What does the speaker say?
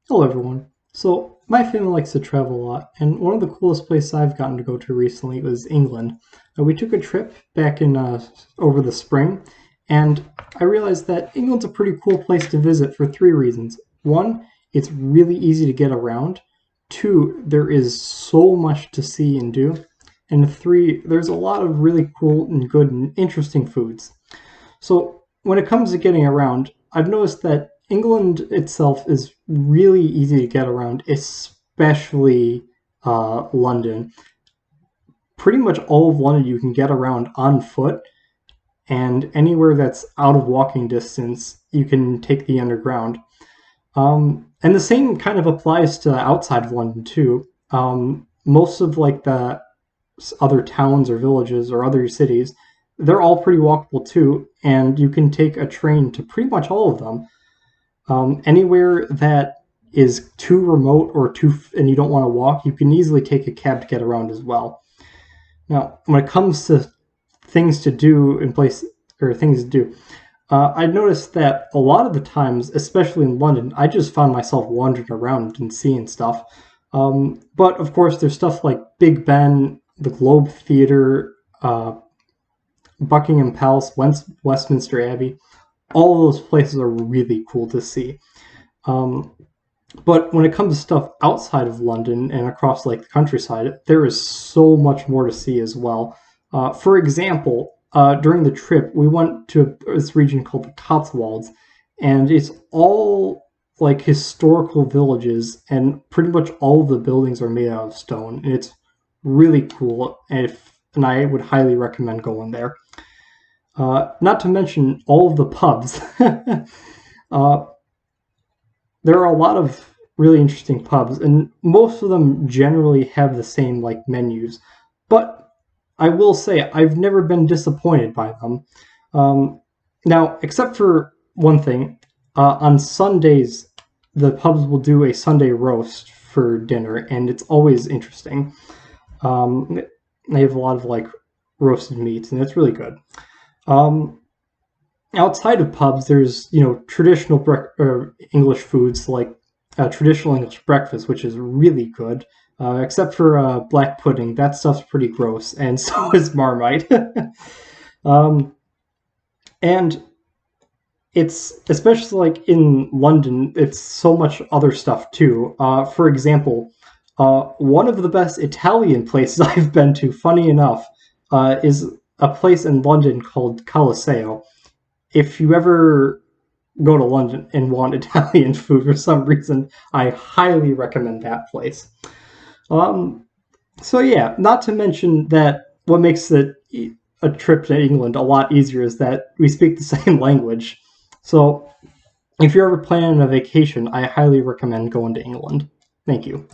Hello everyone. So my family likes to travel a lot, and one of the coolest places I've gotten to go to recently was England. We took a trip back in over the spring, and I realized that England's a pretty cool place to visit for three reasons. One, it's really easy to get around. Two, there is so much to see and do. And three, there's a lot of really cool and good and interesting foods. So when it comes to getting around, I've noticed that England itself is really easy to get around, especially London. Pretty much all of London you can get around on foot, and anywhere that's out of walking distance, you can take the underground. And the same kind of applies to outside of London too. Most of like the other towns or villages or other cities, they're all pretty walkable too, and you can take a train to pretty much all of them. Anywhere that is too remote or and you don't want to walk, you can easily take a cab to get around as well. Now, when it comes to things to do in place or things to do, I noticed that a lot of the times, especially in London, I just found myself wandering around and seeing stuff. But of course, there's stuff like Big Ben, the Globe Theatre, Buckingham Palace, Westminster Abbey. All of those places are really cool to see. Um, but when it comes to stuff outside of London and across like the countryside, there is so much more to see as well. For example, during the trip, we went to this region called the Cotswolds, and it's all like historical villages, and pretty much all of the buildings are made out of stone, and it's really cool. And I would highly recommend going there. Not to mention all of the pubs. uh, there are a lot of really interesting pubs, and most of them generally have the same like menus. But I will say I've never been disappointed by them. Now, except for one thing, on Sundays the pubs will do a Sunday roast for dinner, and it's always interesting. They have a lot of like roasted meats, and it's really good. Um, Outside of pubs, there's traditional English foods like traditional English breakfast, which is really good. Except for black pudding, that stuff's pretty gross, and so is Marmite. um, and it's especially like in London, it's so much other stuff too. For example, one of the best Italian places I've been to, funny enough, is a place in London called Colosseo. If you ever go to London and want Italian food for some reason, I highly recommend that place. Um, so yeah, not to mention that what makes it a trip to England a lot easier is that we speak the same language. So if you're ever planning a vacation, I highly recommend going to England. Thank you.